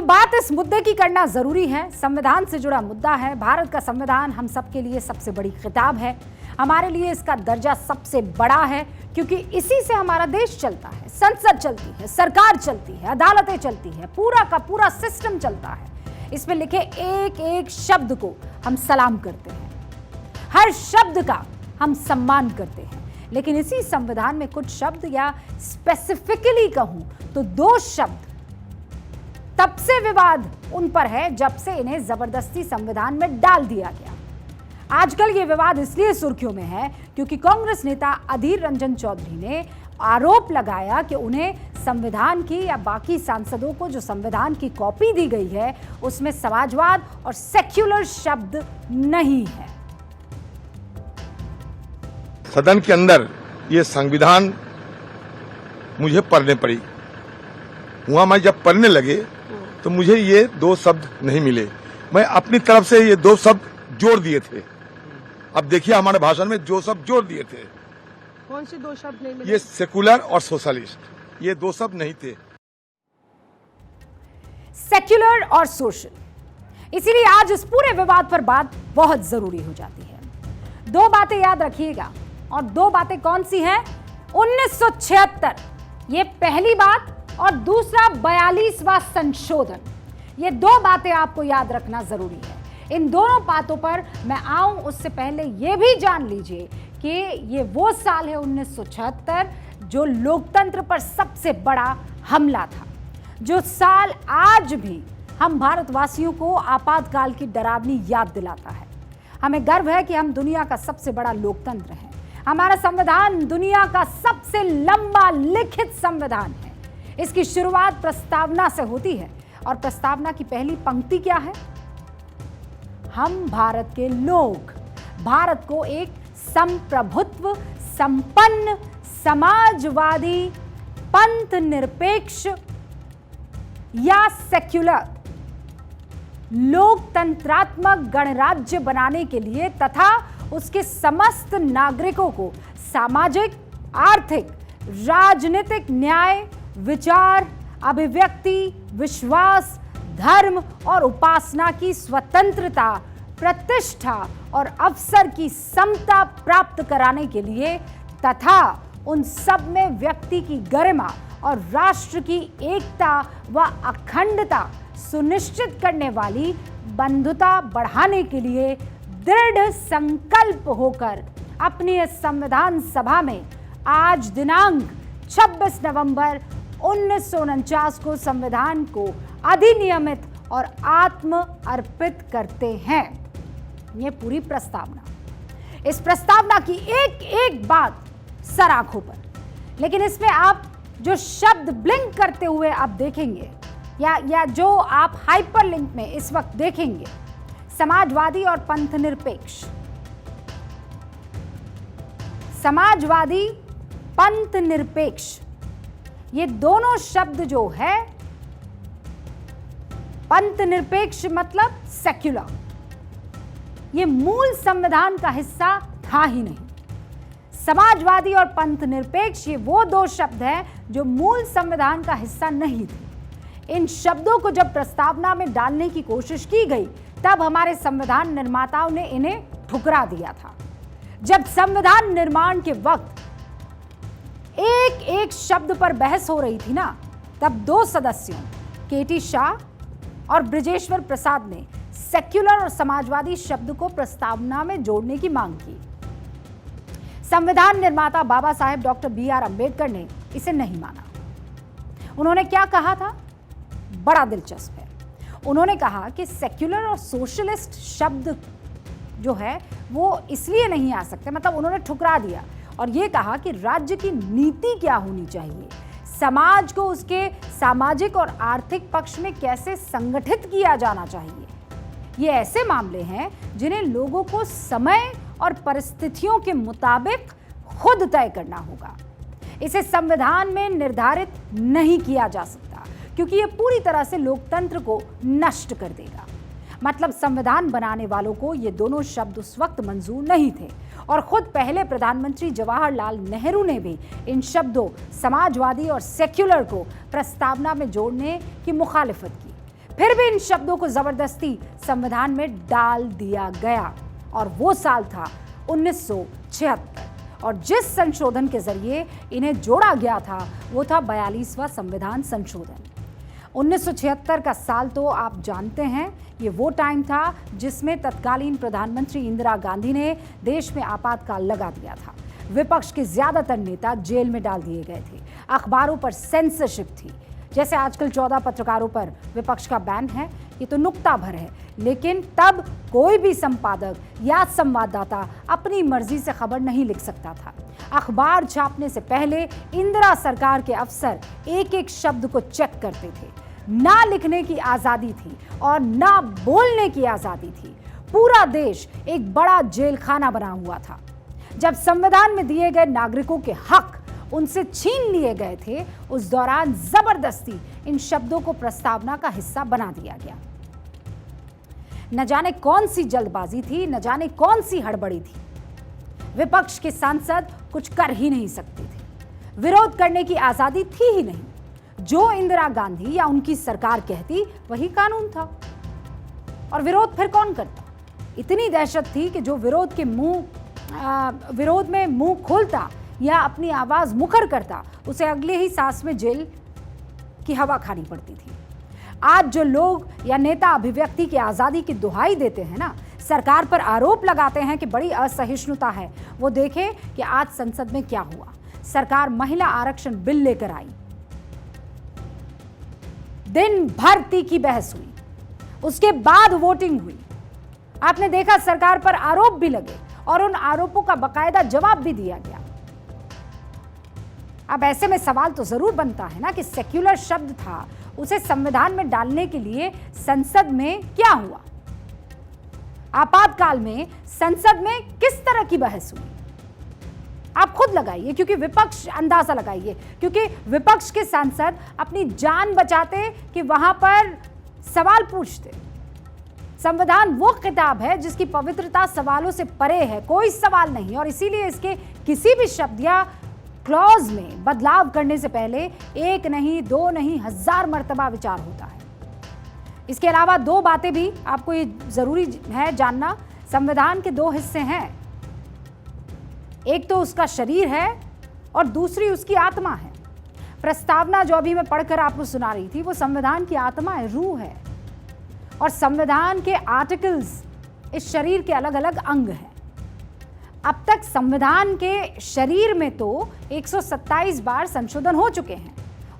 बात इस मुद्दे की करना जरूरी है। संविधान से जुड़ा मुद्दा है। भारत का संविधान हम सबके लिए सबसे बड़ी किताब है। हमारे लिए इसका दर्जा सबसे बड़ा है क्योंकि इसी से हमारा देश चलता है, संसद चलती है, सरकार चलती है, अदालतें चलती है, पूरा का पूरा सिस्टम चलता है। इसमें लिखे एक एक शब्द को हम सलाम करते हैं, हर शब्द का हम सम्मान करते हैं। लेकिन इसी संविधान में कुछ शब्द, या स्पेसिफिकली कहूं तो 2 शब्द, तब से विवाद उन पर है जब से इन्हें जबरदस्ती संविधान में डाल दिया गया। आजकल ये विवाद इसलिए सुर्खियों में है क्योंकि कांग्रेस नेता अधीर रंजन चौधरी ने आरोप लगाया कि उन्हें संविधान की, या बाकी सांसदों को जो संविधान की कॉपी दी गई है, उसमें समाजवाद और सेक्युलर शब्द नहीं है। सदन के अंदर ये संविधान मुझे पढ़ने पड़ी। वहां मैं जब पढ़ने लगे तो मुझे ये 2 शब्द नहीं मिले। मैं अपनी तरफ से ये 2 शब्द जोड़ दिए थे। अब देखिए हमारे भाषण में जो शब्द जोड़ दिए थे। कौन से 2 शब्द नहीं मिले? ये सेकुलर और सोशलिस्ट, ये 2 शब्द नहीं थे। सेक्युलर और सोशल, इसीलिए आज इस पूरे विवाद पर बात बहुत जरूरी हो जाती है। 2 बातें याद रखिएगा, और 2 बातें कौन सी हैं? 1976, ये पहली बात, और दूसरा 42वां संशोधन। ये 2 बातें आपको याद रखना जरूरी है। इन दोनों बातों पर मैं आऊं उससे पहले ये भी जान लीजिए कि ये वो साल है 1976 जो लोकतंत्र पर सबसे बड़ा हमला था, जो साल आज भी हम भारतवासियों को आपातकाल की डरावनी याद दिलाता है। हमें गर्व है कि हम दुनिया का सबसे बड़ा लोकतंत्र हैं। हमारा संविधान दुनिया का सबसे लंबा लिखित संविधान है। इसकी शुरुआत प्रस्तावना से होती है, और प्रस्तावना की पहली पंक्ति क्या है? हम भारत के लोग भारत को एक संप्रभुत्व, संपन्न, समाजवादी, पंथ निरपेक्ष या सेक्युलर लोकतंत्रात्मक गणराज्य बनाने के लिए तथा उसके समस्त नागरिकों को सामाजिक, आर्थिक, राजनीतिक न्याय, विचार, अभिव्यक्ति, विश्वास, धर्म और उपासना की स्वतंत्रता, प्रतिष्ठा और अवसर की समता प्राप्त कराने के लिए तथा उन सब में व्यक्ति की गरिमा और राष्ट्र की एकता व अखंडता सुनिश्चित करने वाली बंधुता बढ़ाने के लिए दृढ़ संकल्प होकर अपनी इस संविधान सभा में आज दिनांक 26 नवंबर 1949 को संविधान को अधिनियमित और आत्म अर्पित करते हैं। ये पूरी प्रस्तावना, इस प्रस्तावना की एक एक बात सर आंखों पर, लेकिन इसमें आप जो शब्द ब्लिंक करते हुए आप देखेंगे, या जो आप हाइपरलिंक में इस वक्त देखेंगे, समाजवादी और पंथ निरपेक्ष, समाजवादी, पंथ निरपेक्ष, ये दोनों शब्द जो है, पंथ निरपेक्ष मतलब सेक्युलर, ये मूल संविधान का हिस्सा था ही नहीं। समाजवादी और पंथ निरपेक्ष ये वो 2 शब्द हैं जो मूल संविधान का हिस्सा नहीं थे। इन शब्दों को जब प्रस्तावना में डालने की कोशिश की गई तब हमारे संविधान निर्माताओं ने इन्हें ठुकरा दिया था। जब संविधान निर्माण के वक्त एक एक शब्द पर बहस हो रही थी ना, तब 2 सदस्यों केटी शाह और ब्रिजेश्वर प्रसाद ने सेक्युलर और समाजवादी शब्द को प्रस्तावना में जोड़ने की मांग की। संविधान निर्माता बाबा साहेब डॉक्टर BR अम्बेडकर ने इसे नहीं माना। उन्होंने क्या कहा था? बड़ा दिलचस्प है। उन्होंने कहा कि सेक्युलर और सोशलिस्ट शब्द जो है वो इसलिए नहीं आ सकते, मतलब उन्होंने ठुकरा दिया और ये कहा कि राज्य की नीति क्या होनी चाहिए, समाज को उसके सामाजिक और आर्थिक पक्ष में कैसे संगठित किया जाना चाहिए। ये ऐसे मामले हैं जिन्हें लोगों को समय और परिस्थितियों के मुताबिक खुद तय करना होगा। इसे संविधान में निर्धारित नहीं किया जा सकता क्योंकि ये पूरी तरह से लोकतंत्र को नष्ट कर देगा। मतलब संविधान बनाने वालों को ये दोनों शब्द उस वक्त मंजूर नहीं थे और खुद पहले प्रधानमंत्री जवाहरलाल नेहरू ने भी इन शब्दों समाजवादी और सेक्युलर को प्रस्तावना में जोड़ने की मुखालिफत की। फिर भी इन शब्दों को जबरदस्ती संविधान में डाल दिया गया और वो साल था 1976 और जिस संशोधन के जरिए इन्हें जोड़ा गया था वो था 42वां संविधान संशोधन। 1976 का साल तो आप जानते हैं, ये वो टाइम था जिसमें तत्कालीन प्रधानमंत्री इंदिरा गांधी ने देश में आपातकाल लगा दिया था। विपक्ष के ज्यादातर नेता जेल में डाल दिए गए थे, अखबारों पर सेंसरशिप थी। जैसे आजकल 14 पत्रकारों पर विपक्ष का बैन है, ये तो नुक्ता भर है, लेकिन तब कोई भी संपादक या संवाददाता अपनी मर्जी से खबर नहीं लिख सकता था। अखबार छापने से पहले इंदिरा सरकार के अफसर एक एक शब्द को चेक करते थे। ना लिखने की आजादी थी और ना बोलने की आजादी थी। पूरा देश एक बड़ा जेल खाना बना हुआ था। जब संविधान में दिए गए नागरिकों के हक उनसे छीन लिए गए थे, उस दौरान जबरदस्ती इन शब्दों को प्रस्तावना का हिस्सा बना दिया गया। न जाने कौन सी जल्दबाजी थी, न जाने कौन सी हड़बड़ी थी। विपक्ष के सांसद कुछ कर ही नहीं सकते थे, विरोध करने की आजादी थी ही नहीं। जो इंदिरा गांधी या उनकी सरकार कहती वही कानून था। और विरोध फिर कौन करता? इतनी दहशत थी कि जो विरोध में मुंह खोलता या अपनी आवाज मुखर करता, उसे अगले ही सांस में जेल की हवा खानी पड़ती थी। आज जो लोग या नेता अभिव्यक्ति की आजादी की दुहाई देते हैं ना, सरकार पर आरोप लगाते हैं कि बड़ी असहिष्णुता है, वो देखें कि आज संसद में क्या हुआ। सरकार महिला आरक्षण बिल लेकर आई, दिन भर तीखी बहस हुई, उसके बाद वोटिंग हुई। आपने देखा सरकार पर आरोप भी लगे और उन आरोपों का बाकायदा जवाब भी दिया गया। अब ऐसे में सवाल तो जरूर बनता है ना कि सेक्युलर शब्द था, उसे संविधान में डालने के लिए संसद में क्या हुआ? आपातकाल में संसद में किस तरह की बहस हुई? आप खुद लगाइए, क्योंकि विपक्ष अंदाजा लगाइए, क्योंकि विपक्ष के सांसद अपनी जान बचाते कि वहां पर सवाल पूछते। संविधान वो किताब है जिसकी पवित्रता सवालों से परे है, कोई सवाल नहीं, और इसीलिए इसके किसी भी शब्द या क्लॉज में बदलाव करने से पहले एक नहीं, दो नहीं, 1000 मर्तबा विचार होता है। इसके अलावा दो बातें भी आपको ये जरूरी है जानना। संविधान के दो हिस्से हैं, एक तो उसका शरीर है और दूसरी उसकी आत्मा है। प्रस्तावना जो अभी मैं पढ़कर आपको सुना रही थी, वो संविधान की आत्मा है, रूह है, और संविधान के आर्टिकल्स इस शरीर के अलग अलग अंग हैं। अब तक संविधान के शरीर में तो 127 बार संशोधन हो चुके हैं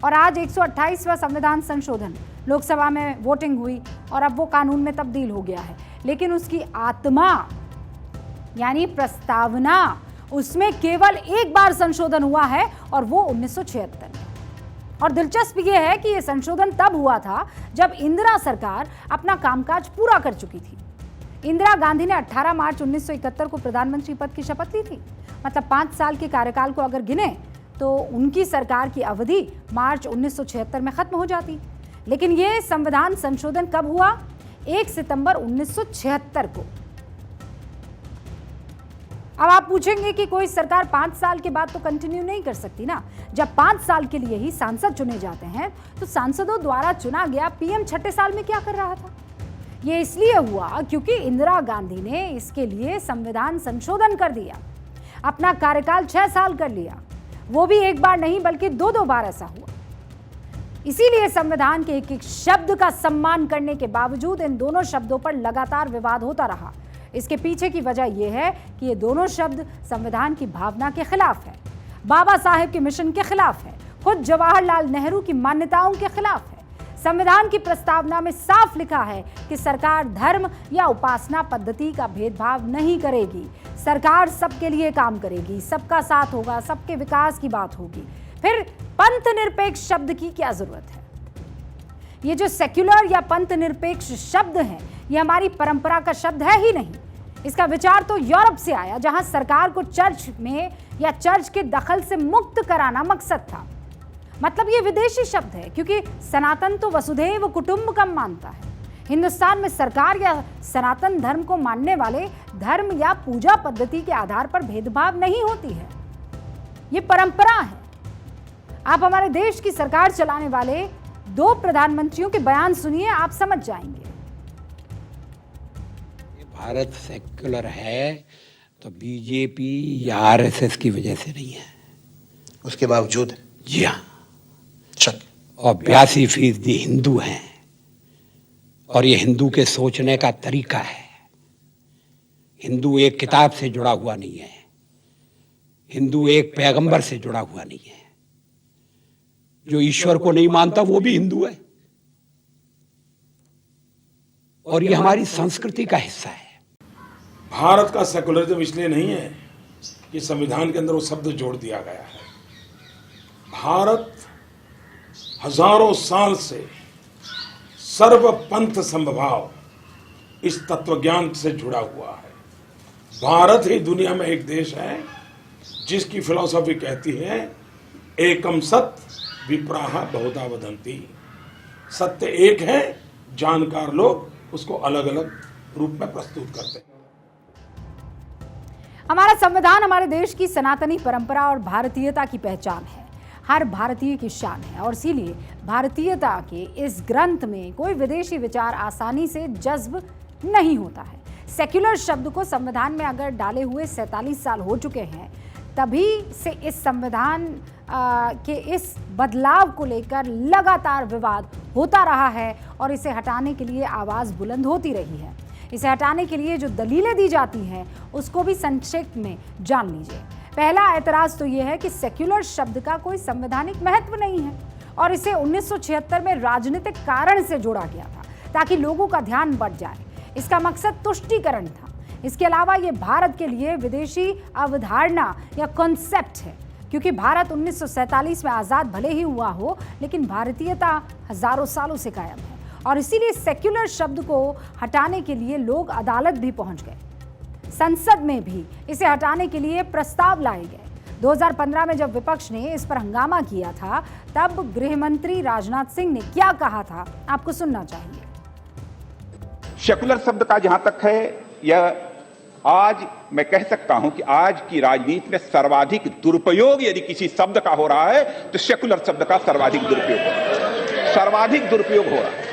और आज 128वां संविधान संशोधन लोकसभा में वोटिंग हुई और अब वो कानून में तब्दील हो गया है। लेकिन उसकी आत्मा यानी प्रस्तावना, उसमें केवल एक बार संशोधन हुआ है और वो 1976 में। और दिलचस्प ये है कि ये संशोधन तब हुआ था जब इंदिरा सरकार अपना कामकाज पूरा कर चुकी थी। इंदिरा गांधी ने 18 मार्च 1971 को प्रधानमंत्री पद की शपथ ली थी। मतलब 5 साल के कार्यकाल को अगर गिने तो उनकी सरकार की अवधि मार्च 1976 में खत्म हो जाती। लेकिन ये संविधान संशोधन कब हुआ? 1 सितंबर 1976 को। अब आप पूछेंगे कि कोई सरकार 5 साल के बाद तो कंटिन्यू नहीं कर सकती ना। जब 5 साल के लिए ही सांसद चुने जाते हैं तो सांसदों द्वारा चुना गया पीएम छठे साल में क्या कर रहा था? ये इसलिए हुआ क्योंकि इंदिरा गांधी ने इसके लिए संविधान संशोधन कर दिया, अपना कार्यकाल 6 साल कर लिया। वो भी एक बार नहीं बल्कि 2-2 बार ऐसा हुआ। इसीलिए संविधान के एक एक शब्द का सम्मान करने के बावजूद इन दोनों शब्दों पर लगातार विवाद होता रहा। इसके पीछे की वजह यह है कि ये दोनों शब्द संविधान की भावना के खिलाफ है, बाबा साहेब के मिशन के खिलाफ है, खुद जवाहरलाल नेहरू की मान्यताओं के खिलाफ है। संविधान की प्रस्तावना में साफ लिखा है कि सरकार धर्म या उपासना पद्धति का भेदभाव नहीं करेगी। सरकार सबके लिए काम करेगी, सबका साथ होगा, सबके विकास की बात होगी। फिर पंथ निरपेक्ष शब्द की क्या जरूरत है? ये जो सेक्युलर या पंथ निरपेक्ष शब्द है, ये हमारी परंपरा का शब्द है ही नहीं। इसका विचार तो यूरोप से आया, जहां सरकार को चर्च में या चर्च के दखल से मुक्त कराना मकसद था। मतलब ये विदेशी शब्द है क्योंकि सनातन तो वसुधैव कुटुंबकम मानता है। हिंदुस्तान में सरकार या सनातन धर्म को मानने वाले धर्म या पूजा पद्धति के आधार पर भेदभाव नहीं होती है, ये परंपरा है। आप हमारे देश की सरकार चलाने वाले दो प्रधानमंत्रियों के बयान सुनिए, आप समझ जाएंगे। भारत सेक्युलर है तो बीजेपी या आरएसएस की वजह से नहीं है, उसके बावजूद। जी हाँ। चल। और 82% हिंदू हैं, और ये हिंदू के सोचने का तरीका है। हिंदू एक किताब से जुड़ा हुआ नहीं है, हिंदू एक पैगंबर से जुड़ा हुआ नहीं है। जो ईश्वर को नहीं मानता वो भी हिंदू है, और ये हमारी संस्कृति का हिस्सा है। भारत का सेकुलरिज्म इसलिए नहीं है कि संविधान के अंदर वो शब्द जोड़ दिया गया है। भारत हजारों साल से सर्वपंथ समभाव इस तत्वज्ञान से जुड़ा हुआ है। भारत ही दुनिया में एक देश है जिसकी फिलॉसफी कहती है एकम सत विप्राह बहुधा वदंती। सत्य एक है, जानकार लोग उसको अलग अलग रूप में प्रस्तुत करते हैं। हमारा संविधान हमारे देश की सनातनी परंपरा और भारतीयता की पहचान है, हर भारतीय की शान है, और इसीलिए भारतीयता के इस ग्रंथ में कोई विदेशी विचार आसानी से जज्ब नहीं होता है। सेक्युलर शब्द को संविधान में अगर डाले हुए 47 साल हो चुके हैं, तभी से इस संविधान के इस बदलाव को लेकर लगातार विवाद होता रहा है, और इसे हटाने के लिए आवाज़ बुलंद होती रही है। इसे हटाने के लिए जो दलीलें दी जाती हैं उसको भी संक्षिप्त में जान लीजिए। पहला एतराज़ तो ये है कि सेक्युलर शब्द का कोई संवैधानिक महत्व नहीं है, और इसे 1976 में राजनीतिक कारण से जोड़ा गया था ताकि लोगों का ध्यान बढ़ जाए। इसका मकसद तुष्टीकरण था। इसके अलावा ये भारत के लिए विदेशी अवधारणा या कॉन्सेप्ट है, क्योंकि भारत 1947 में आज़ाद भले ही हुआ हो, लेकिन भारतीयता हजारों सालों से कायम है, और इसीलिए सेक्युलर शब्द को हटाने के लिए लोग अदालत भी पहुंच गए। संसद में भी इसे हटाने के लिए प्रस्ताव लाए गए। 2015 में जब विपक्ष ने इस पर हंगामा किया था, तब गृह मंत्री राजनाथ सिंह ने क्या कहा था, आपको सुनना चाहिए। सेकुलर शब्द का जहां तक है, यह आज मैं कह सकता हूं कि आज की राजनीति में सर्वाधिक दुरुपयोग यदि किसी शब्द का हो रहा है तो सेकुलर शब्द का सर्वाधिक दुरुपयोग हो रहा है। सर्वाधिक दुरुपयोग हो रहा है।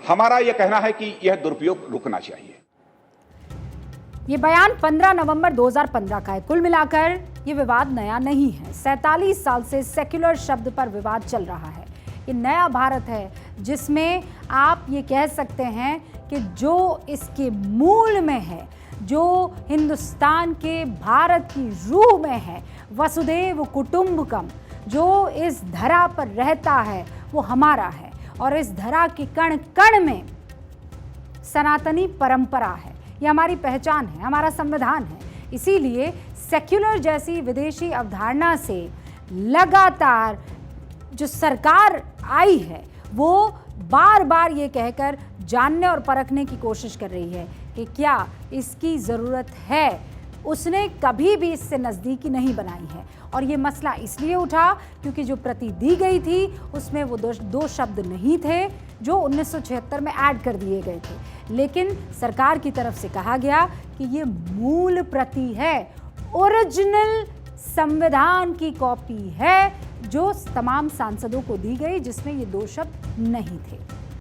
हमारा यह कहना है कि यह दुरुपयोग रुकना चाहिए। ये बयान 15 नवंबर 2015 का है। कुल मिलाकर ये विवाद नया नहीं है। 47 साल से सेक्युलर शब्द पर विवाद चल रहा है। ये नया भारत है जिसमें आप ये कह सकते हैं कि जो इसके मूल में है, जो हिंदुस्तान के भारत की रूह में है, वसुधैव कुटुंबकम, जो इस धरा पर रहता है वो हमारा है, और इस धरा के कण कण में सनातनी परंपरा है। ये हमारी पहचान है, हमारा संविधान है। इसीलिए सेक्युलर जैसी विदेशी अवधारणा से लगातार जो सरकार आई है वो बार बार ये कहकर जानने और परखने की कोशिश कर रही है कि क्या इसकी ज़रूरत है। उसने कभी भी इससे नज़दीकी नहीं बनाई है, और ये मसला इसलिए उठा क्योंकि जो प्रति दी गई थी उसमें वो दो शब्द नहीं थे जो 1976 में ऐड कर दिए गए थे। लेकिन सरकार की तरफ से कहा गया कि ये मूल प्रति है, ओरिजिनल संविधान की कॉपी है जो तमाम सांसदों को दी गई, जिसमें ये दो शब्द नहीं थे।